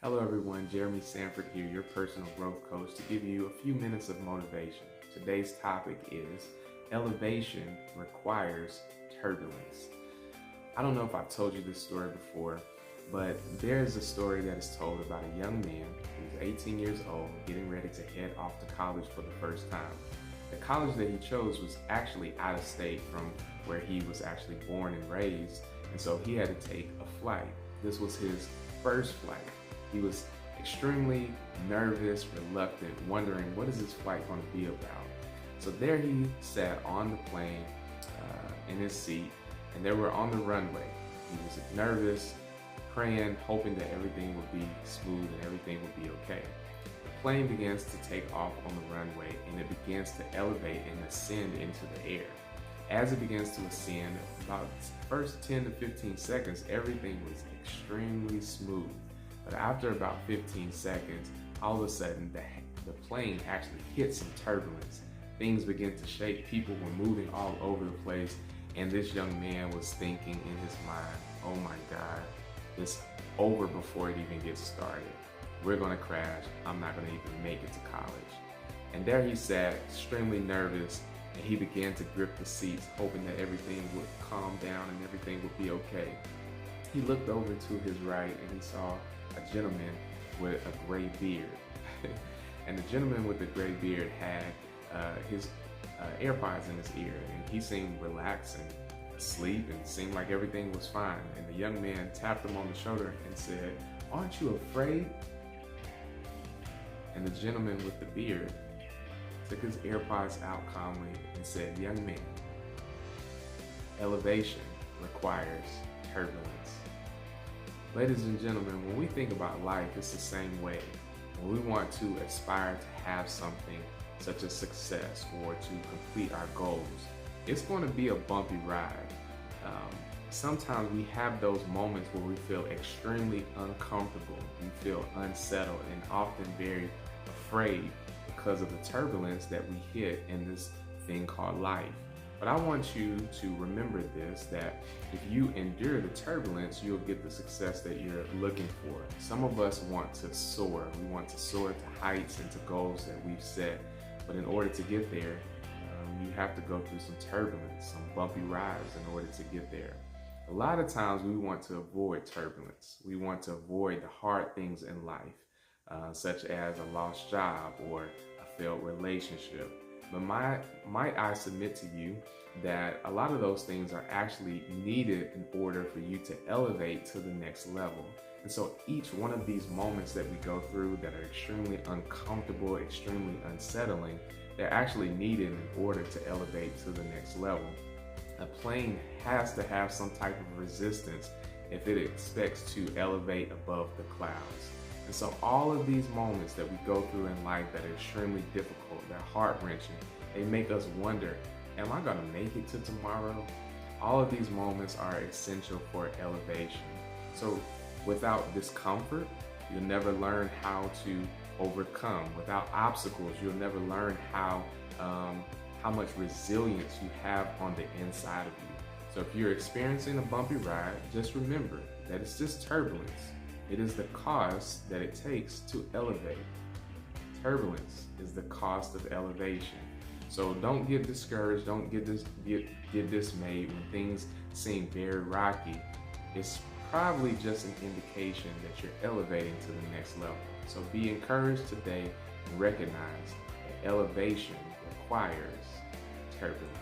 Hello everyone, Jeremy Sanford here, your personal growth coach, to give you a few minutes of motivation. Today's topic is elevation requires turbulence. I don't know if I've told you this story before, but there's a story that is told about a young man who's 18 years old getting ready to head off to college for the first time. The college that he chose was actually out of state from where he was actually born and raised, and so he had to take a flight. This was his first flight. He was extremely nervous, reluctant, wondering what is this flight going to be about. So there he sat on the plane in his seat, and they were on the runway. He was nervous, praying, hoping that everything would be smooth and everything would be okay. The plane begins to take off on the runway, and it begins to elevate and ascend into the air. As it begins to ascend, about the first 10 to 15 seconds, everything was extremely smooth. But after about 15 seconds, all of a sudden, the plane actually hit some turbulence. Things began to shake, people were moving all over the place, and this young man was thinking in his mind, oh my God, it's over before it even gets started. We're gonna crash, I'm not gonna even make it to college. And there he sat, extremely nervous, and he began to grip the seats, hoping that everything would calm down and everything would be okay. He looked over to his right and he saw a gentleman with a gray beard. And the gentleman with the gray beard had his AirPods in his ear, and he seemed relaxed and asleep and seemed like everything was fine. And the young man tapped him on the shoulder and said, "Aren't you afraid?" And the gentleman with the beard took his AirPods out calmly and said, "Young man, elevation requires turbulence." Ladies and gentlemen, when we think about life, it's the same way. When we want to aspire to have something such as success or to complete our goals, it's going to be a bumpy ride. Sometimes we have those moments where we feel extremely uncomfortable, we feel unsettled, and often very afraid because of the turbulence that we hit in this thing called life. But I want you to remember this, that if you endure the turbulence, you'll get the success that you're looking for. Some of us want to soar. We want to soar to heights and to goals that we've set. But in order to get there, you have to go through some turbulence, some bumpy rides in order to get there. A lot of times we want to avoid turbulence. We want to avoid the hard things in life, such as a lost job or a failed relationship. But might I submit to you that a lot of those things are actually needed in order for you to elevate to the next level. And so each one of these moments that we go through that are extremely uncomfortable, extremely unsettling, they're actually needed in order to elevate to the next level. A plane has to have some type of resistance if it expects to elevate above the clouds. And so all of these moments that we go through in life that are extremely difficult, they're heart-wrenching, they make us wonder, am I gonna make it to tomorrow? All of these moments are essential for elevation. So without discomfort, you'll never learn how to overcome. Without obstacles, you'll never learn how much resilience you have on the inside of you. So if you're experiencing a bumpy ride, just remember that it's just turbulence. It is the cost that it takes to elevate. Turbulence is the cost of elevation. So don't get discouraged, don't get dismayed when things seem very rocky. It's probably just an indication that you're elevating to the next level. So be encouraged today and recognize that elevation requires turbulence.